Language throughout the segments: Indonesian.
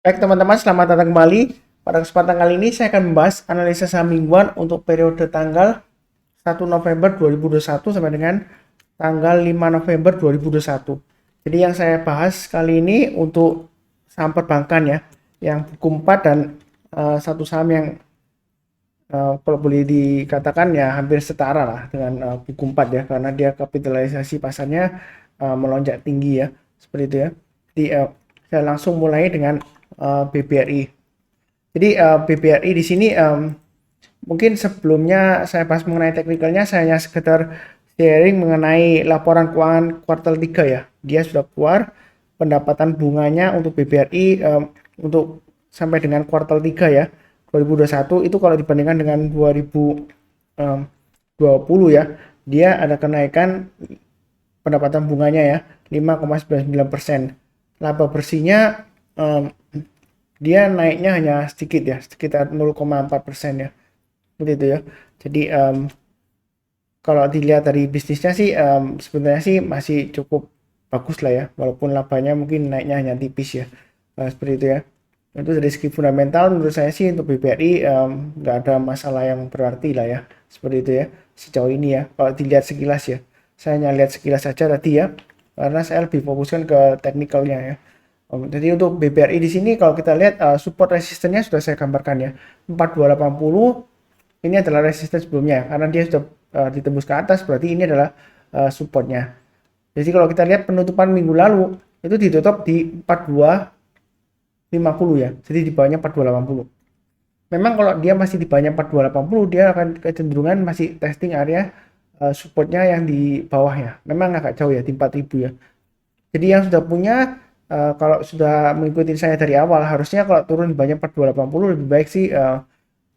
Baik teman-teman, selamat datang kembali. Pada kesempatan kali ini saya akan membahas analisa saham mingguan untuk periode tanggal 1 November 2021 sampai dengan tanggal 5 November 2021. Jadi yang saya bahas kali ini untuk saham perbankan ya, yang buku 4 dan satu saham yang kalau boleh dikatakan ya hampir setara lah dengan buku 4 ya, karena dia kapitalisasi pasarnya melonjak tinggi ya, seperti itu ya. Jadi saya langsung mulai dengan BBRI. Jadi BBRI di sini mungkin sebelumnya saya bahas mengenai teknikalnya, saya hanya sekedar sharing mengenai laporan keuangan kuartal 3 ya. Dia sudah keluar pendapatan bunganya untuk BBRI untuk sampai dengan kuartal 3 ya 2021 itu kalau dibandingkan dengan 2020 ya, dia ada kenaikan pendapatan bunganya ya 5,99%. Laba bersihnya dia naiknya hanya sedikit ya, sekitar 0,4% ya. Seperti itu ya. Jadi kalau dilihat dari bisnisnya sih sebenarnya sih masih cukup bagus lah ya, walaupun labanya mungkin naiknya hanya tipis ya. Seperti itu ya. Itu dari segi fundamental menurut saya sih untuk BBRI nggak ada masalah yang berarti lah ya. Seperti itu ya. Sejauh ini ya. Kalau dilihat sekilas ya. Saya hanya lihat sekilas saja tadi ya. Karena saya lebih fokuskan ke teknikalnya ya. Jadi untuk BBRI di sini kalau kita lihat support resistennya sudah saya gambarkan ya. 4280 ini adalah resisten sebelumnya karena dia sudah ditembus ke atas, berarti ini adalah supportnya. Jadi kalau kita lihat penutupan minggu lalu itu ditutup di 4250 ya, jadi di bawahnya 4280. Memang kalau dia masih di bawahnya 4280 dia akan kecenderungan masih testing area supportnya yang di bawahnya. Memang agak jauh ya di 4000 ya. Jadi yang sudah punya kalau sudah mengikuti saya dari awal, harusnya kalau turun di banyak 4280 lebih baik sih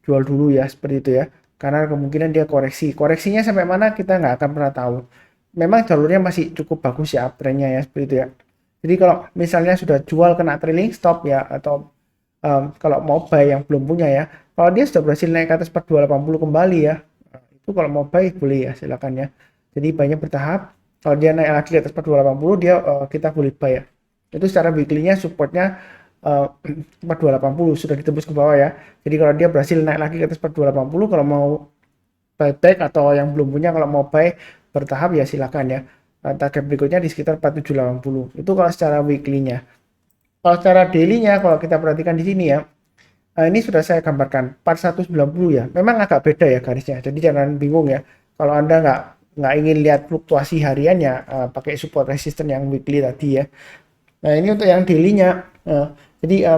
jual dulu ya, seperti itu ya. Karena kemungkinan dia koreksi. Koreksinya sampai mana kita nggak akan pernah tahu. Memang jalurnya masih cukup bagus ya uptrendnya ya, seperti itu ya. Jadi kalau misalnya sudah jual kena trailing stop ya, atau kalau mau buy yang belum punya ya, kalau dia sudah berhasil naik ke atas 4280 kembali ya, itu kalau mau buy boleh ya, silakan ya. Jadi banyak bertahap. Kalau dia naik lagi ke atas 4280 dia kita boleh buy ya. Itu secara weekly-nya supportnya 4280 sudah ditembus ke bawah ya. Jadi kalau dia berhasil naik lagi ke atas 4280, kalau mau buyback atau yang belum punya kalau mau buy bertahap ya silakan ya. Target berikutnya di sekitar 4780. Itu kalau secara weekly-nya. Kalau secara daily-nya kalau kita perhatikan di sini ya, ini sudah saya gambarkan 4190 ya. Memang agak beda ya garisnya. Jadi jangan bingung ya. Kalau Anda nggak ingin lihat fluktuasi hariannya, pakai support resistance yang weekly tadi ya. Nah, ini untuk yang daily-nya. Jadi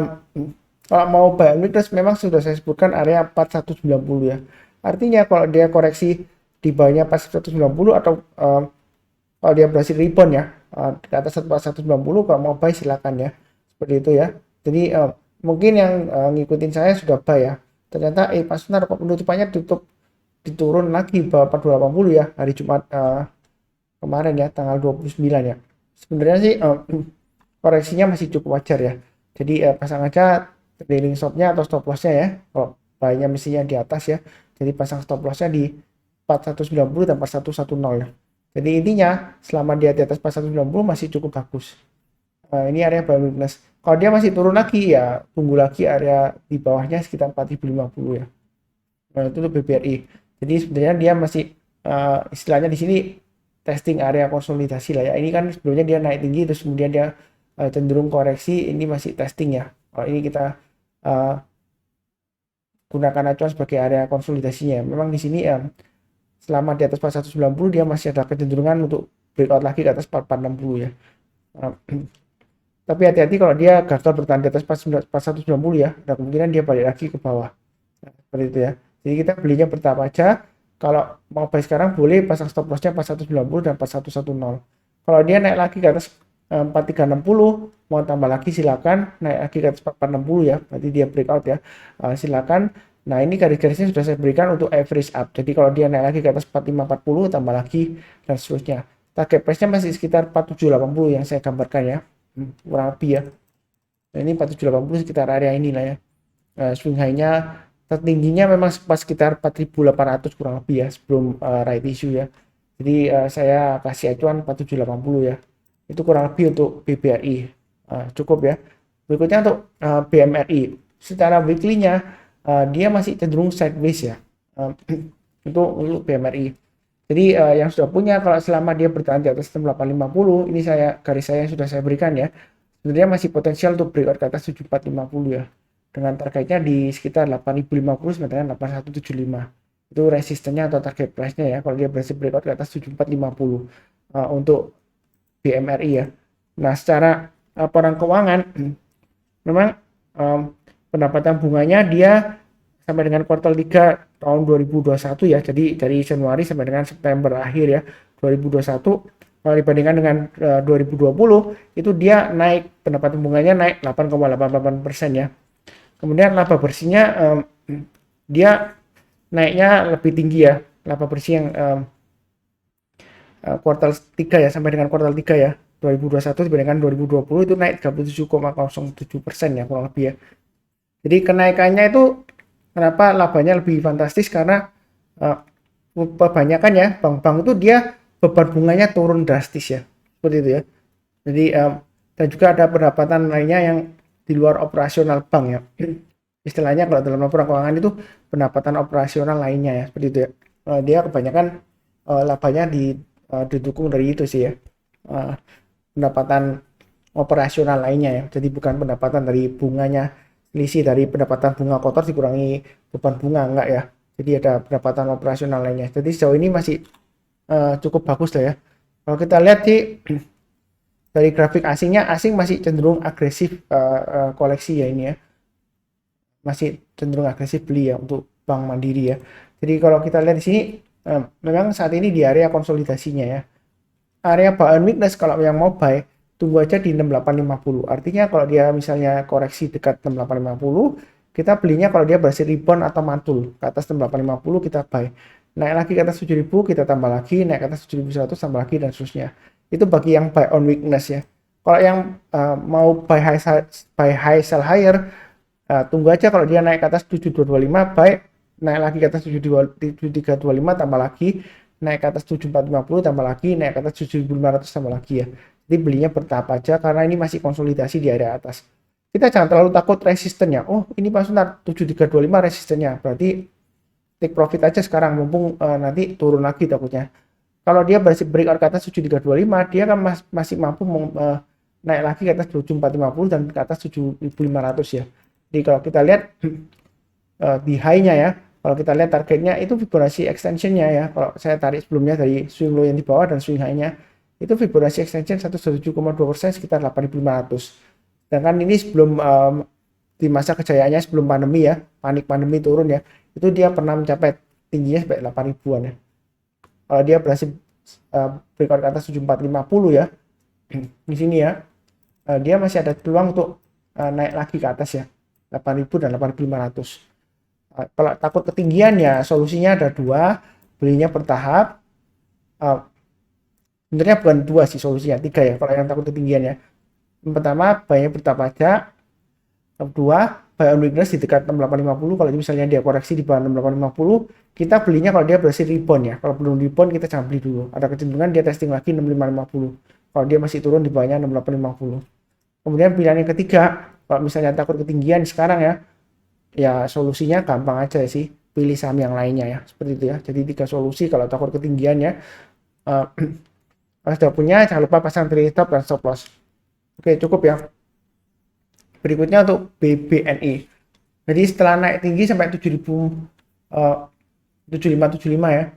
kalau mau buy and weakness memang sudah saya sebutkan area 4190 ya. Artinya kalau dia koreksi di bawahnya 4190 atau kalau dia berhasil rebound ya ke atas 4190, kalau mau buy silakan ya. Seperti itu ya. Jadi mungkin yang ngikutin saya sudah buy ya. Ternyata pas benar penutupannya tutup diturun lagi ke 4280 ya hari Jumat kemarin ya tanggal 29 ya. Sebenarnya sih koreksinya masih cukup wajar ya. Jadi pasang aja trailing stopnya atau stop lossnya ya. Kalau buy-nya mestinya di atas ya. Jadi pasang stop lossnya di 4190 dan 4110 ya. Jadi intinya selama dia di atas 4190 masih cukup bagus. Ini area buy weakness. Kalau dia masih turun lagi ya tunggu lagi area di bawahnya sekitar 4050 ya. Nah, itu tuh BBRI. Jadi sebenarnya dia masih istilahnya di sini testing area konsolidasi lah ya. Ini kan sebelumnya dia naik tinggi terus kemudian dia cenderung koreksi. Ini masih testing ya. Kalau ini kita uh, gunakan acuan sebagai area konsolidasinya. Memang di sini selama di atas 4190 dia masih ada kecenderungan untuk breakout lagi ke atas 4460 ya. Uh, tapi hati-hati kalau dia gagal bertahan di atas 4190 ya, ada kemungkinan dia balik lagi ke bawah. Nah, seperti itu ya. Jadi kita belinya bertahap aja. Kalau mau buy sekarang boleh pasang stop lossnya 4190 dan 4110. Kalau dia naik lagi ke atas 4360, mau tambah lagi silakan. Naik lagi ke atas 4460 ya, berarti dia breakout ya. Silakan. Nah, ini garis-garisnya sudah saya berikan untuk average up. Jadi kalau dia naik lagi ke atas 4540 tambah lagi dan seterusnya. Target price-nya masih sekitar 4780 yang saya gambarkan ya. Kurang lebih ya. Nah, ini 4780 sekitar area inilah ya. Swing high-nya tertingginya memang pas sekitar 4800 kurang lebih ya sebelum right issue ya. Jadi saya kasih acuan 4780 ya. Itu kurang lebih untuk BBRI. Cukup ya. Berikutnya untuk BMRI. Secara weekly-nya dia masih cenderung sideways ya. Untuk BMRI. Jadi yang sudah punya kalau selama dia bertahan di atas 6850, ini garis saya yang sudah saya berikan ya. Sebenarnya masih potensial untuk breakout ke atas 7450 ya. Dengan targetnya di sekitar 8050 sampai dengan 8175. Itu resistennya atau target price-nya ya. Kalau dia berhasil breakout ke atas 7450 untuk BMRI ya. Nah, secara laporan keuangan memang pendapatan bunganya dia sampai dengan kuartal 3 tahun 2021 ya. Jadi dari Januari sampai dengan September akhir ya 2021, kalau dibandingkan dengan 2020 itu dia naik, pendapatan bunganya naik 8,88% ya. Kemudian laba bersihnya dia naiknya lebih tinggi ya. Laba bersih yang kuartal 3 ya, sampai dengan kuartal 3 ya 2021 dibandingkan 2020 itu naik 37,07% ya kurang lebih ya. Jadi kenaikannya itu kenapa labanya lebih fantastis, karena kebanyakan ya bank-bank itu dia beban bunganya turun drastis ya, seperti itu ya. Jadi dan juga ada pendapatan lainnya yang di luar operasional bank ya. Istilahnya kalau dalam laporan keuangan itu pendapatan operasional lainnya ya, seperti itu ya. Dia kebanyakan labanya didukung dari itu sih ya. Pendapatan operasional lainnya ya. Jadi bukan pendapatan dari bunganya, selisih dari pendapatan bunga kotor dikurangi beban bunga, enggak ya. Jadi ada pendapatan operasional lainnya. Jadi sejauh ini masih cukup bagus lah ya. Kalau kita lihat sih dari grafik asingnya, asing masih cenderung agresif koleksi ya ini ya. Masih cenderung agresif beli ya untuk Bank Mandiri ya. Jadi kalau kita lihat di sini memang saat ini di area konsolidasinya ya. Area buy and weakness kalau yang mau buy tunggu aja di 6850. Artinya kalau dia misalnya koreksi dekat 6850, kita belinya kalau dia berhasil rebound atau mantul ke atas 6850 kita buy. Naik lagi ke atas 7000 kita tambah lagi, naik ke atas 7100 tambah lagi dan seterusnya. Itu bagi yang buy on weakness ya. Kalau yang mau buy high sell higher, tunggu aja kalau dia naik ke atas 7225 buy, naik lagi ke atas 7325 tambah lagi, naik ke atas 7450 tambah lagi, naik ke atas 7500 tambah lagi ya. Jadi belinya bertahap aja karena ini masih konsolidasi di area atas. Kita jangan terlalu takut resistennya. Oh, ini pas sebentar 7325 resistennya. Berarti take profit aja sekarang mumpung nanti turun lagi takutnya. Kalau dia berhasil breakout ke atas 7325, dia kan masih mampu naik lagi ke atas 7450 dan ke atas 7500 ya. Jadi kalau kita lihat di high-nya ya, kalau kita lihat targetnya itu Fibonacci extension-nya ya. Kalau saya tarik sebelumnya dari swing low yang di bawah dan swing high-nya, itu Fibonacci extension 107,2% sekitar 8500. Sedangkan ini sebelum di masa kejayaannya sebelum pandemi ya, panik pandemi turun ya, itu dia pernah mencapai tingginya sampai 8000-an ya. Kalau dia berhasil breakout ke atas 7450 ya, di sini ya, dia masih ada peluang untuk naik lagi ke atas ya, 8000 dan 8500. Kalau takut ketinggian ya solusinya ada dua, belinya bertahap. Sebenarnya bukan dua sih solusinya, tiga ya kalau yang takut ketinggian ya. Yang pertama, buy-nya bertahap aja. Kedua, buy on weakness di dekat 6850. Kalau misalnya dia koreksi di bawah 6850, kita belinya kalau dia berhasil rebound ya. Kalau belum rebound kita jangan beli dulu. Ada kecenderungan dia testing lagi 6550. Kalau dia masih turun di bawahnya 6850. Kemudian pilihan yang ketiga, kalau misalnya takut ketinggian sekarang ya solusinya gampang aja sih, pilih saham yang lainnya ya, seperti itu ya. Jadi tiga solusi kalau takut ketinggian ya. Kalau sudah punya jangan lupa pasang trailing stop dan stop loss. Oke, cukup ya. Berikutnya untuk BBNI. Jadi setelah naik tinggi sampai 7575 ya.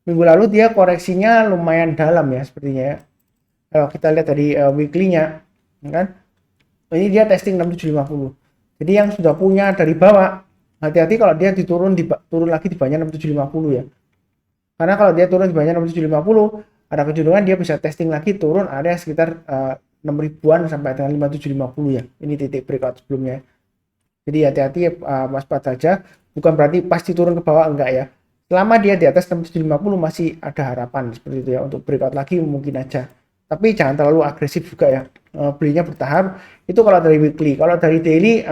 Minggu lalu dia koreksinya lumayan dalam ya sepertinya ya. Kalau kita lihat dari weekly-nya kan. Ini dia testing 6750. Jadi yang sudah punya dari bawah, hati-hati kalau dia turun lagi di bawahnya 6750 ya. Karena kalau dia turun di bawahnya 6750, ada kecenderungan dia bisa testing lagi turun area sekitar 6000-an sampai dengan 5750 ya. Ini titik breakout sebelumnya. Jadi hati-hati waspada saja, bukan berarti pasti turun ke bawah, enggak ya. Selama dia di atas 6750 masih ada harapan seperti itu ya, untuk breakout lagi mungkin aja. Tapi jangan terlalu agresif juga ya. Belinya bertahap. Itu kalau dari weekly. Kalau dari daily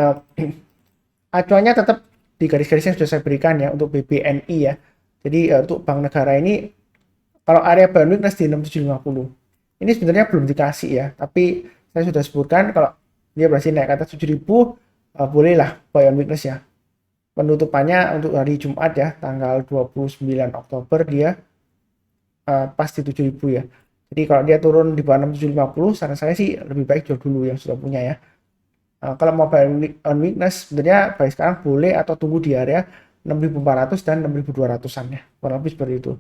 acuannya tetap di garis-garis yang sudah saya berikan ya untuk BBNI ya. Jadi untuk bank negara ini kalau area buy and weakness di 6750. Ini sebenarnya belum dikasih ya, tapi saya sudah sebutkan kalau dia berhasil naik ke atas 7.000, bolehlah buy on weakness ya. Penutupannya untuk hari Jumat ya, tanggal 29 Oktober dia pas di 7.000 ya. Jadi kalau dia turun di bawah 6.750, saran saya sih lebih baik jual dulu yang sudah punya ya. Kalau mau buy on weakness sebenarnya buy sekarang boleh atau tunggu di area 6.400 dan 6.200-an ya. Kurang lebih seperti itu.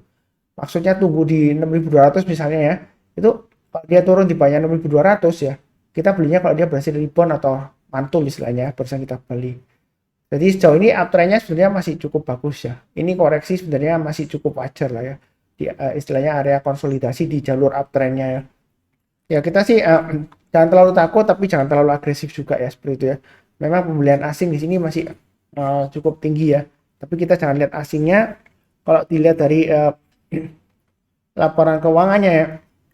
Maksudnya tunggu di 6.200 misalnya ya. Itu kalau dia turun di bawah 6.200 ya, kita belinya kalau dia berhasil rebound atau mantul istilahnya, barusan kita beli. Jadi sejauh ini uptrendnya sebenarnya masih cukup bagus ya. Ini koreksi sebenarnya masih cukup wajar lah ya. Di istilahnya area konsolidasi di jalur uptrendnya ya. Ya kita sih jangan terlalu takut tapi jangan terlalu agresif juga ya seperti itu ya. Memang pembelian asing di sini masih cukup tinggi ya. Tapi kita jangan lihat asingnya. Kalau dilihat dari laporan keuangannya ya,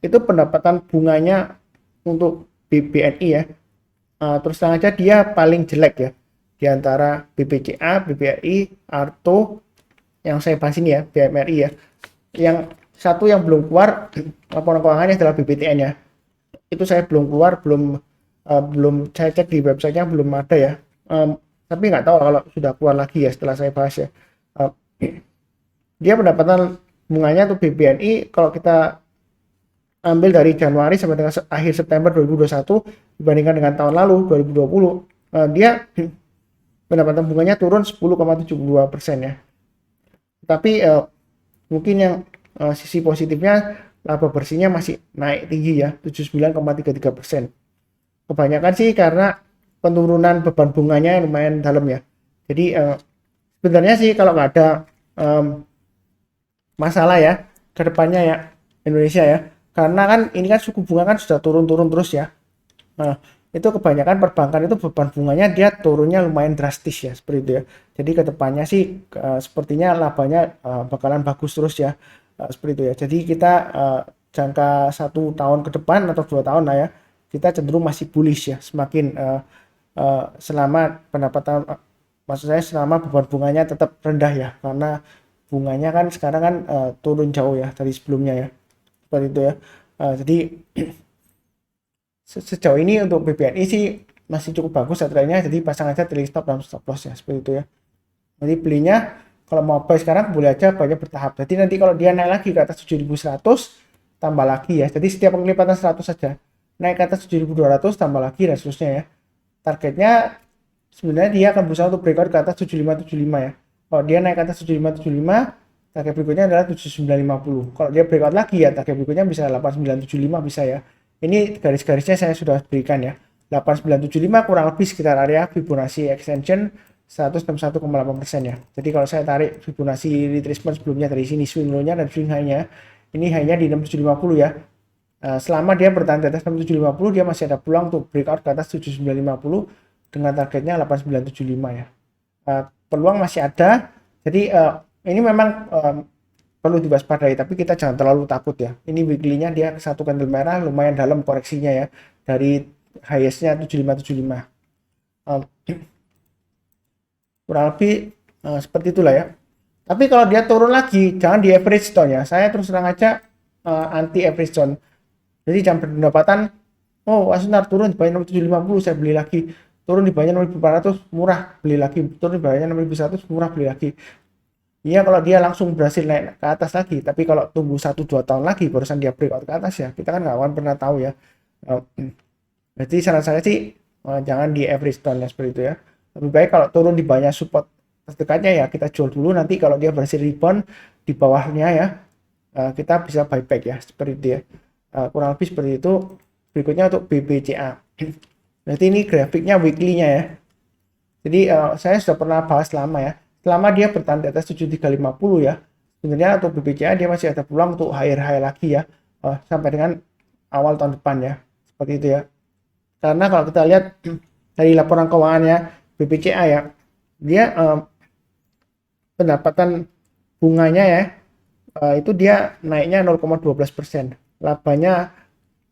itu pendapatan bunganya untuk BBNI ya. Terus terang aja dia paling jelek ya di antara BBCA, BBRI, Arto yang saya bahas ini ya, BMRI ya. Yang satu yang belum keluar laporan keuangannya adalah BBTN ya. Itu saya belum keluar, belum saya cek di websitenya belum ada ya. Tapi nggak tahu kalau sudah keluar lagi ya setelah saya bahas ya. Dia pendapatan bunganya untuk BBNI kalau kita ambil dari Januari sampai dengan akhir September 2021 dibandingkan dengan tahun lalu 2020, dia pendapatan bunganya turun 10,72% ya. Tapi mungkin yang sisi positifnya laba bersihnya masih naik tinggi ya, 79,33%. Kebanyakan sih karena penurunan beban bunganya lumayan dalam ya. Jadi sebenarnya sih kalau nggak ada masalah ya ke depannya ya Indonesia ya, karena kan ini kan suku bunga kan sudah turun-turun terus ya. Nah, itu kebanyakan perbankan itu beban bunganya dia turunnya lumayan drastis ya seperti itu ya. Jadi ke depannya sih sepertinya labanya bakalan bagus terus ya. Seperti itu ya. Jadi kita jangka 1 tahun ke depan atau 2 tahun lah ya, kita cenderung masih bullish ya. Semakin selama pendapatan maksud saya selama beban bunganya tetap rendah ya, karena bunganya kan sekarang kan turun jauh ya dari sebelumnya ya. Seperti itu ya. Jadi sejauh ini untuk BBNI sih masih cukup bagus trennya, jadi pasang aja trailing stop dan stop loss ya seperti itu ya. Jadi belinya kalau mau buy sekarang boleh aja banyak bertahap. Jadi nanti kalau dia naik lagi ke atas 7.100 tambah lagi ya. Jadi setiap penglipatan 100 saja. Naik ke atas 7.200 tambah lagi dan seterusnya ya. Targetnya sebenarnya dia akan berusaha untuk breakout ke atas 7575 ya. Kalau dia naik ke atas 7575, target berikutnya adalah 7950. Kalau dia breakout lagi ya target berikutnya bisa 8975 bisa ya. Ini garis-garisnya saya sudah berikan ya. 8975 kurang lebih sekitar area Fibonacci extension 161,8% ya. Jadi kalau saya tarik Fibonacci retracement sebelumnya dari sini swing low-nya dan swing high-nya, ini high-nya di 6750 ya. Selama dia bertahan di atas 6750, dia masih ada peluang untuk breakout ke atas 7950 dengan targetnya 8975 ya. Peluang masih ada. Jadi ini memang perlu diwaspadai, tapi kita jangan terlalu takut ya. Ini weekly-nya dia satu candle merah lumayan dalam koreksinya ya, dari highest-nya 7575. Kurang lebih seperti itulah ya. Tapi kalau dia turun lagi jangan di average down ya. Saya terus terang aja anti average down. Jadi jangan berpendapatan sebentar turun di bawah 6750 saya beli lagi, turun di bawahnya 6400 murah beli lagi, turun di bawahnya 6100 murah beli lagi. Iya kalau dia langsung berhasil naik ke atas lagi, tapi kalau tunggu 1-2 tahun lagi barusan dia breakout ke atas ya, kita kan nggak akan pernah tahu ya. Jadi saran saya sih jangan di average down ya seperti itu ya. Lebih baik kalau turun di bawahnya support terdekatnya ya kita jual dulu, nanti kalau dia berhasil rebound di bawahnya ya kita bisa buyback ya seperti itu ya. Kurang lebih seperti itu. Berikutnya untuk BBCA. Berarti ini grafiknya weekly-nya ya. Jadi saya sudah pernah bahas lama ya. Selama dia bertahan di atas 7350 ya, sebenarnya untuk BBCA dia masih ada peluang untuk high lagi ya, sampai dengan awal tahun depan ya, seperti itu ya. Karena kalau kita lihat dari laporan keuangannya BBCA ya, dia pendapatan bunganya ya, itu dia naiknya 0,12%, labanya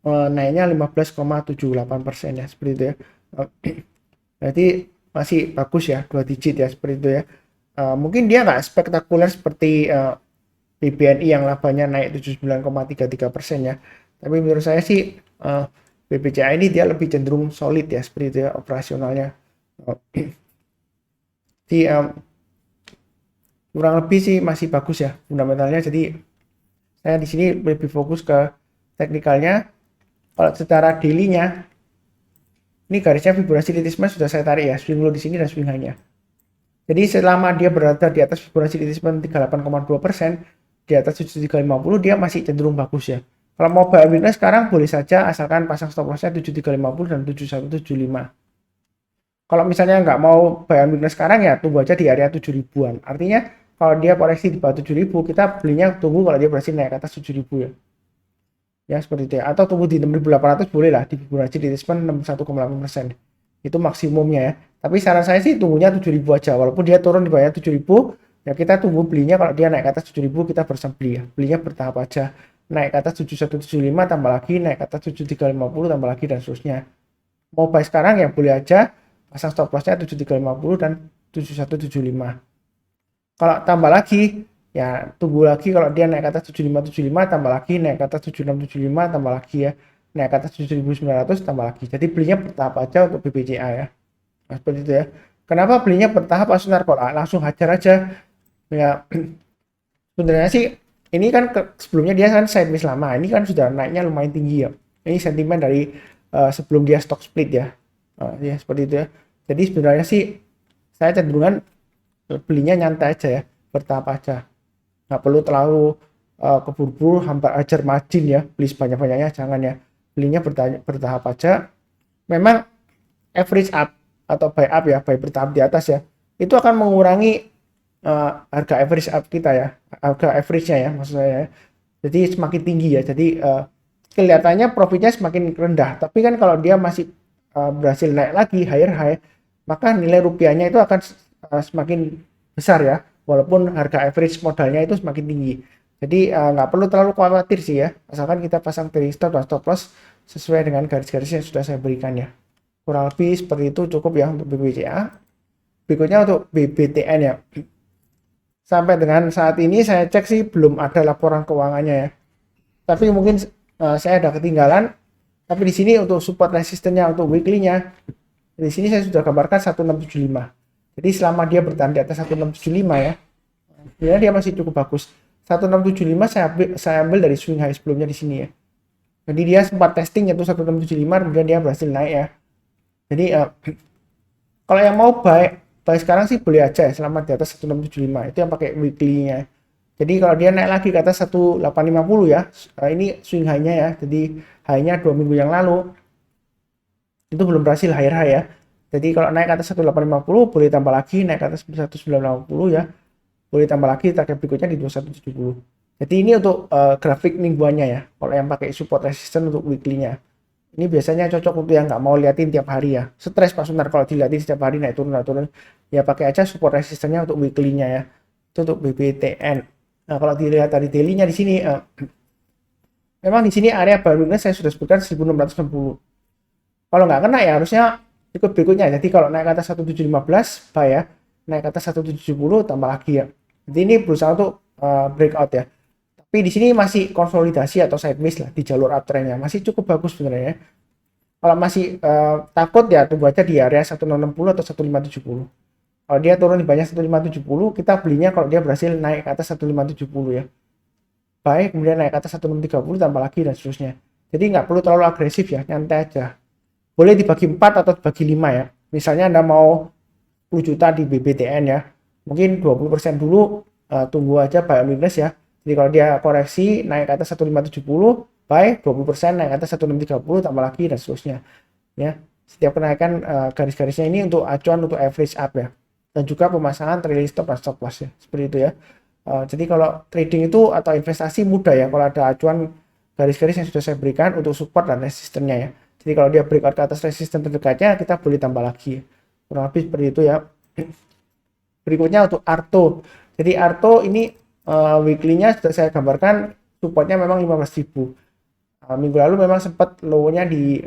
naiknya 15,78% ya, seperti itu ya. Berarti masih bagus ya, 2 digit ya, seperti itu ya. Mungkin dia nggak spektakuler seperti BBNI yang labanya naik 79,33% ya. Tapi menurut saya sih BBCA ini dia lebih cenderung solid ya, seperti itu ya operasionalnya. Jadi kurang lebih sih masih bagus ya fundamentalnya. Jadi saya di sini lebih fokus ke teknikalnya. Kalau secara daily-nya, ini garisnya Fibonacci retracement sudah saya tarik ya, swing low di sini dan swing high-nya. Jadi selama dia berada di atas Fibonacci retracement 38,2%, di atas 7350 dia masih cenderung bagus ya. Kalau mau buy weakness sekarang boleh saja, asalkan pasang stop loss-nya 7350 dan 7175. Kalau misalnya nggak mau buy weakness sekarang ya tunggu aja di area 7000-an. Artinya kalau dia koreksi di bawah 7000, kita belinya tunggu kalau dia berhasil naik ke atas 7000 ya. Ya seperti itu ya. Atau tunggu di 6800 boleh lah, di Fibonacci retracement 61,8%. Itu maksimumnya ya. Tapi saran saya sih tunggunya 7000 aja. Walaupun dia turun di bawah 7000, ya kita tunggu belinya kalau dia naik ke atas 7000 kita berusaha beli ya. Belinya bertahap aja. Naik ke atas 7175 tambah lagi, naik ke atas 7350 tambah lagi dan seterusnya. Mau buy sekarang ya boleh aja, pasang stop lossnya 7350 dan 7175. Kalau tambah lagi ya tunggu lagi kalau dia naik ke atas 7575 tambah lagi, naik ke atas 7675 tambah lagi ya, naik ke atas 7900 tambah lagi. Jadi belinya bertahap aja untuk BBCA ya. Nah, seperti itu ya. Kenapa belinya bertahap langsung langsung hajar aja ya. Sebenarnya sih ini kan sebelumnya dia kan sideways lama, ini kan sudah naiknya lumayan tinggi ya. Ini sentimen dari sebelum dia stock split ya. Ya seperti itu ya. Jadi sebenarnya sih saya cenderungan belinya nyantai aja ya, bertahap aja. Nggak perlu terlalu keburu-buru hampir ajar margin ya, beli sebanyak-banyaknya jangan ya. Belinya bertahap aja. Memang average up atau buy up ya, buy bertahap di atas ya, itu akan mengurangi harga average up kita ya, harga average-nya ya maksud saya ya. Jadi semakin tinggi ya, jadi kelihatannya profitnya semakin rendah, tapi kan kalau dia masih berhasil naik lagi higher high, maka nilai rupiahnya itu akan semakin besar ya, walaupun harga average modalnya itu semakin tinggi. Jadi nggak perlu terlalu khawatir sih ya, asalkan kita pasang trailing stop dan stop loss sesuai dengan garis-garis yang sudah saya berikan ya. Kurang lebih seperti itu cukup ya untuk BBCA. Berikutnya untuk BBTN ya. Sampai dengan saat ini saya cek sih belum ada laporan keuangannya ya. Tapi mungkin saya ada ketinggalan. Tapi di sini untuk support resistennya untuk weekly-nya, di sini saya sudah gambarkan 1675. Jadi selama dia bertahan di atas 1675 ya, sebenarnya dia masih cukup bagus. 1675 saya ambil dari swing high sebelumnya di sini ya. Jadi dia sempat testing yaitu 1675, kemudian dia berhasil naik ya. Jadi kalau yang mau buy sekarang sih boleh aja ya, selama di atas 1675 itu yang pakai weekly-nya. Jadi kalau dia naik lagi ke atas 1850 ya, ini swing high-nya ya. Jadi high-nya 2 minggu yang lalu itu belum berhasil higher high ya. Jadi kalau naik ke atas 1850 boleh tambah lagi, naik ke atas 1950 ya. Boleh tambah lagi target berikutnya di 2170. Jadi ini untuk grafik mingguannya ya. Kalau yang pakai support resistance untuk weekly-nya. Ini biasanya cocok untuk yang nggak mau liatin tiap hari ya. Stres Pak Sunar kalau dilihatin setiap hari naik turun. Ya pakai aja support resistennya untuk weekly-nya ya. Itu untuk BBTN. Nah, kalau dilihat dari daily-nya di sini memang di sini area barunya saya sudah sebutkan 1660. Kalau nggak kena ya harusnya ikut berikutnya. Jadi kalau naik ke atas 1715 buy ya. Naik ke atas 1770 tambah lagi ya. Jadi ini berusaha untuk breakout ya. Tapi di sini masih konsolidasi atau sideways lah di jalur uptrendnya, masih cukup bagus sebenarnya. Kalau masih takut ya tunggu aja di area 1660 atau 1570. Kalau dia turun di banyak 1570, kita belinya kalau dia berhasil naik ke atas 1570 ya. Baik, kemudian naik ke atas 1630 tambah lagi dan seterusnya. Jadi nggak perlu terlalu agresif ya, nyantai aja. Boleh dibagi 4 atau dibagi 5 ya. Misalnya Anda mau 10 juta di BBTN ya, mungkin 20% dulu, tunggu aja buy weakness ya. Jadi kalau dia koreksi naik ke atas 1570, buy 20%, naik ke atas 1630 tambah lagi dan seterusnya. Ya, setiap kenaikan garis-garisnya ini untuk acuan untuk average up ya. Dan juga pemasangan trailing stop dan stop loss ya. Seperti itu ya. Jadi kalau trading itu atau investasi mudah ya kalau ada acuan garis-garis yang sudah saya berikan untuk support dan resistennya ya. Jadi kalau dia breakout ke atas resisten terdekatnya, kita boleh tambah lagi. Kurang lebih seperti itu ya. Berikutnya untuk Arto. Jadi Arto ini weekly-nya sudah saya gambarkan, supportnya memang 15.000. Minggu lalu memang sempat low-nya di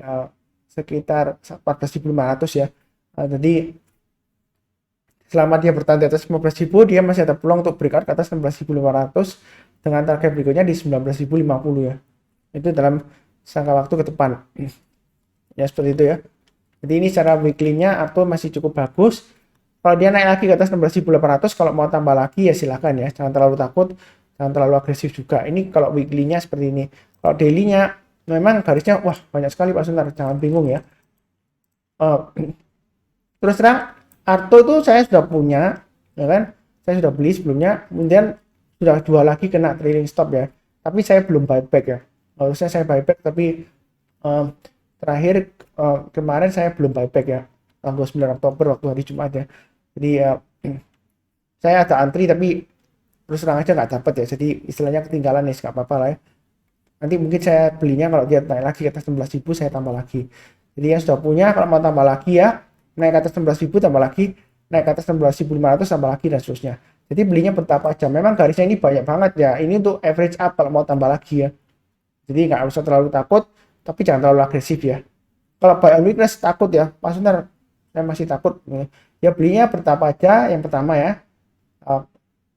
sekitar 14.500 ya. Jadi selama dia bertahan di atas 15.000, dia masih ada peluang untuk breakout ke atas 16.500 dengan target berikutnya di 19.050 ya. Itu dalam jangka waktu ke depan. Ya seperti itu ya. Jadi ini secara weekly-nya Arto masih cukup bagus. Kalau dia naik lagi ke atas 16.800, kalau mau tambah lagi ya silakan ya. Jangan terlalu takut, jangan terlalu agresif juga. Ini kalau weekly-nya seperti ini. Kalau daily-nya memang garisnya wah banyak sekali Pak Sunar, jangan bingung ya. Uh, Terus terang Arto itu saya sudah punya, ya kan? Saya sudah beli sebelumnya, kemudian sudah jual lagi kena trailing stop ya. Tapi saya belum buyback ya. Harusnya saya buyback tapi um, terakhir kemarin saya belum buyback ya. Tanggal 9 Oktober waktu hari Jumat ya. Jadi saya ada antri tapi terus terang aja nggak dapat ya. Jadi istilahnya ketinggalan nih, nggak apa-apa lah ya. Nanti mungkin saya belinya kalau dia naik lagi ke atas 16.000 saya tambah lagi. Jadi yang sudah punya kalau mau tambah lagi ya naik ke atas 16.000 tambah lagi, naik ke atas 16.500 tambah lagi dan seterusnya. Jadi belinya bertahap aja. Memang garisnya ini banyak banget ya. Ini untuk average up kalau mau tambah lagi ya. Jadi nggak usah terlalu takut, tapi jangan terlalu agresif ya. Kalau buy on weakness takut ya, Pak Sunar, saya masih takut. Ya belinya bertahap aja yang pertama ya.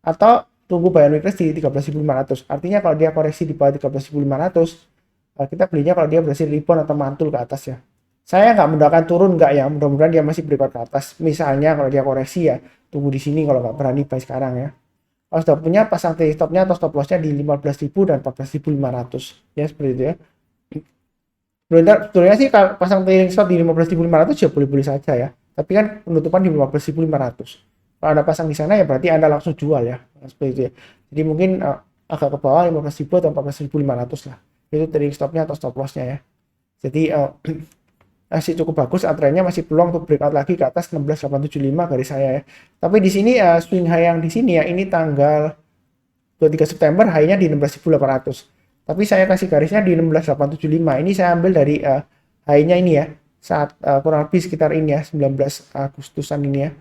Atau tunggu buy on weakness di 13.500. Artinya kalau dia koreksi di bawah 13.500, kita belinya kalau dia berhasil rebound atau mantul ke atas ya. Saya nggak mendoakan turun nggak ya, mudah-mudahan dia masih breakout ke atas. Misalnya kalau dia koreksi ya, tunggu di sini kalau nggak berani buy sekarang ya. Kalau sudah punya pasang trailing stopnya atau stop lossnya di 15.000 dan 14.500 ya seperti itu ya. Sebetulnya sih kalau pasang trailing stop di 15.500 ya boleh-boleh saja ya. Tapi kan penutupan di 15.500. Kalau Anda pasang di sana ya berarti Anda langsung jual ya. Seperti itu ya. Jadi mungkin agak ke bawah 15.000 atau 14.500 lah. Itu trailing stopnya atau stop lossnya ya. Jadi masih cukup bagus, trennya masih peluang untuk breakout lagi ke atas 16.875 garis saya ya. Tapi di sini swing high yang di sini ya ini tanggal 23 September high-nya di 16.800. Tapi saya kasih garisnya di 16.875. Ini saya ambil dari high-nya ini ya. Saat kurang lebih sekitar ini ya, 19 Agustusan ini ya.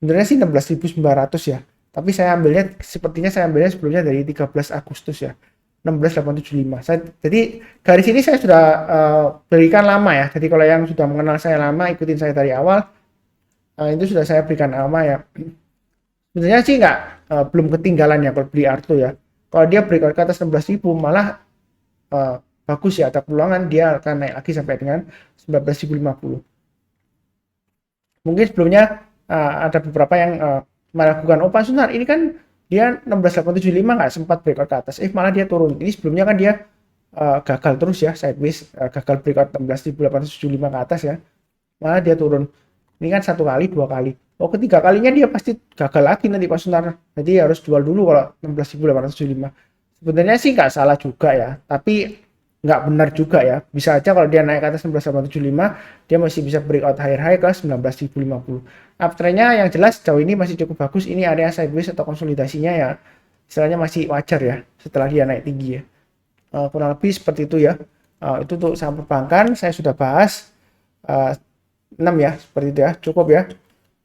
Sebenarnya sih 16.900 ya. Tapi saya ambilnya sepertinya saya ambilnya sebelumnya dari 13 Agustus ya. 16.875. Jadi garis ini saya sudah berikan lama ya. Jadi kalau yang sudah mengenal saya lama, ikutin saya dari awal, itu sudah saya berikan lama ya. Sebenarnya sih nggak belum ketinggalan ya kalau beli Arto ya. Kalau dia breakout ke atas 16.000 malah bagus ya, ada peluangan dia akan naik lagi sampai dengan 19.050. Mungkin sebelumnya ada beberapa yang meragukan, oh Pak Sunar ini kan dia 16.875 nggak sempat breakout ke atas, malah dia turun. Ini sebelumnya kan dia gagal terus ya, sideways, gagal breakout 16.875 ke atas ya, malah dia turun. Ini kan satu kali, dua kali. Oh ketiga kalinya dia pasti gagal lagi nanti Pak Sunar. Jadi harus jual dulu kalau 16.875. Sebenarnya sih nggak salah juga ya, tapi nggak benar juga ya. Bisa aja kalau dia naik ke atas 16.875, dia masih bisa breakout higher high ke 19.050. Uptrendnya yang jelas jauh ini masih cukup bagus. Ini area sideways atau konsolidasinya ya, istilahnya masih wajar ya setelah dia naik tinggi ya. Kurang lebih seperti itu ya. Itu untuk saham perbankan saya sudah bahas 6 ya, seperti itu ya, cukup ya.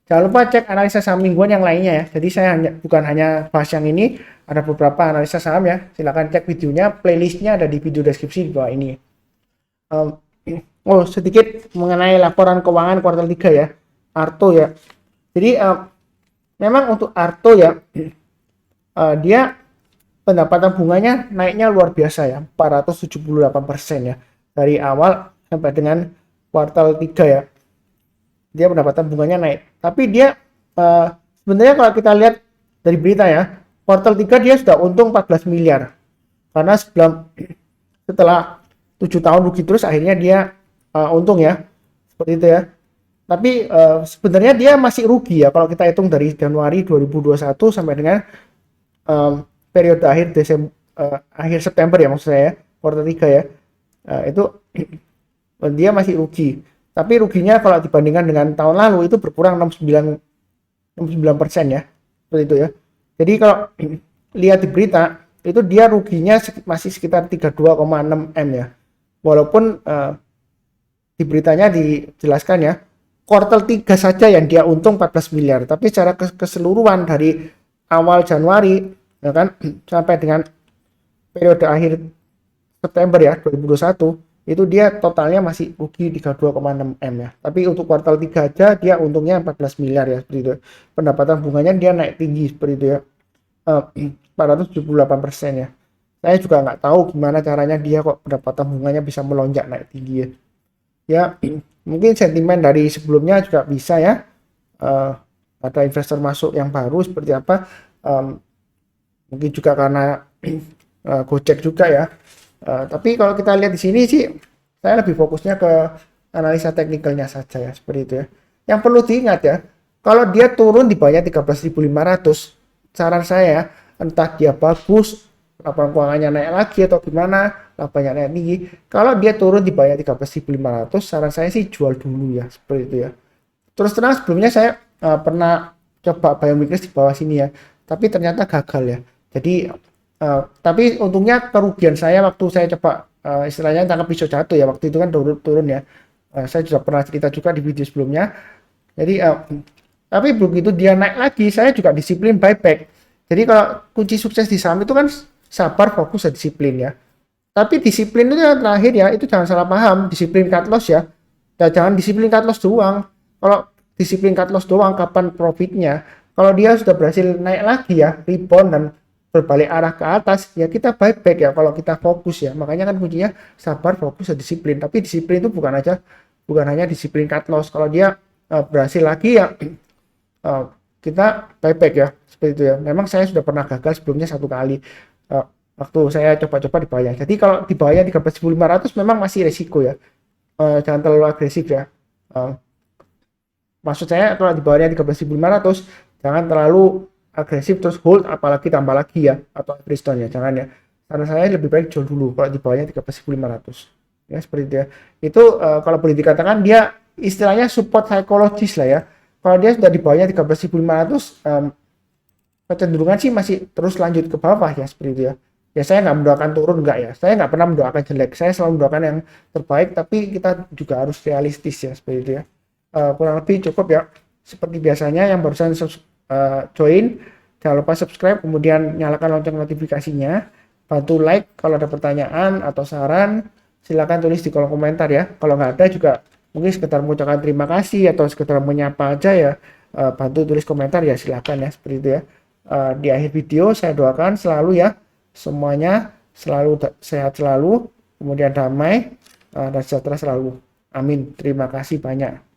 Jangan lupa cek analisa saham mingguan yang lainnya ya. Jadi saya bukan hanya bahas yang ini, ada beberapa analisa saham ya. Silahkan cek videonya, playlistnya ada di video deskripsi di bawah ini. Sedikit mengenai laporan keuangan kuartal 3 ya, Arto ya. Jadi memang untuk Arto ya, dia pendapatan bunganya naiknya luar biasa ya, 478% ya. Dari awal sampai dengan kuartal 3 ya. Dia pendapatan bunganya naik. Tapi dia sebenarnya kalau kita lihat dari berita ya, kuartal 3 dia sudah untung 14 miliar. Karena setelah 7 tahun rugi terus akhirnya dia untung ya. Seperti itu ya. Tapi sebenarnya dia masih rugi ya kalau kita hitung dari Januari 2021 sampai dengan periode akhir akhir September ya maksud saya, kuartal 3 ya. Itu dia masih rugi. Tapi ruginya kalau dibandingkan dengan tahun lalu itu berkurang 69% ya. Seperti itu ya. Jadi kalau lihat di berita itu dia ruginya masih sekitar 32,6 M ya. Walaupun di beritanya dijelaskan ya, kuartal 3 saja yang dia untung 14 miliar. Tapi secara keseluruhan dari awal Januari ya kan sampai dengan periode akhir September ya 2021 itu dia totalnya masih rugi 32,6 M ya. Tapi untuk kuartal 3 aja dia untungnya 14 miliar ya seperti itu. Pendapatan bunganya dia naik tinggi seperti itu ya. 478% ya. Saya juga nggak tahu gimana caranya dia kok pendapatan bunganya bisa melonjak naik tinggi ya. ya mungkin sentimen dari sebelumnya juga bisa ya, eh, ada investor masuk yang baru seperti apa. Mungkin juga karena Gojek juga ya. Tapi kalau kita lihat di sini sih, saya lebih fokusnya ke analisa teknikalnya saja ya, seperti itu ya. Yang perlu diingat ya, kalau dia turun di bawah 13.500, saran saya entah dia bagus, laporan keuangannya naik lagi atau gimana, lapannya naik tinggi. Kalau dia turun di bawah 13.500, saran saya sih jual dulu ya, seperti itu ya. Terus terang sebelumnya saya pernah coba biometrics di bawah sini ya, tapi ternyata gagal ya. Jadi tapi untungnya kerugian saya waktu saya coba istilahnya tangkap pisau jatuh ya, waktu itu kan turun ya. Saya sudah pernah cerita juga di video sebelumnya. Jadi tapi begitu dia naik lagi, saya juga disiplin buyback. Jadi kalau kunci sukses di saham itu kan sabar, fokus, dan disiplin ya. Tapi disiplin itu yang terakhir ya, itu jangan salah paham, disiplin cut loss ya. Dan jangan disiplin cut loss doang. Kalau disiplin cut loss doang, kapan profitnya? Kalau dia sudah berhasil naik lagi ya, rebound dan berbalik arah ke atas, ya kita buyback ya kalau kita fokus ya. Makanya kan kuncinya sabar, fokus, dan disiplin. Tapi disiplin itu bukan hanya disiplin cut loss. Kalau dia berhasil lagi ya uh, kita buyback ya, seperti itu ya. Memang saya sudah pernah gagal sebelumnya satu kali. Uh, Waktu saya coba-coba di bawah. Jadi kalau di bawah 13.500 memang masih resiko ya. Jangan terlalu agresif ya. Uh, Maksud saya kalau di bawahnya 13.500 jangan terlalu agresif terus hold, apalagi tambah lagi ya, atau freestone ya, jangan ya. Karena saya lebih baik jual dulu kalau di bawahnya 13.500 ya, seperti itu ya. Itu kalau boleh dikatakan dia istilahnya support psikologis lah ya. Kalau dia sudah di bawahnya 13.500, kecenderungan sih masih terus lanjut ke bawah ya, seperti itu ya. Ya saya nggak mendoakan turun, nggak ya, saya nggak pernah mendoakan jelek, saya selalu mendoakan yang terbaik, tapi kita juga harus realistis ya, seperti itu ya. Kurang lebih cukup ya, seperti biasanya. Yang barusan join, jangan lupa subscribe, kemudian nyalakan lonceng notifikasinya, bantu like. Kalau ada pertanyaan atau saran silakan tulis di kolom komentar ya. Kalau nggak ada juga mungkin sekedar mengucapkan terima kasih atau sekedar menyapa aja ya, bantu tulis komentar ya, silakan ya, seperti itu ya. Di akhir video saya doakan selalu ya, semuanya selalu sehat selalu, kemudian damai dan sejahtera selalu. Amin. Terima kasih banyak.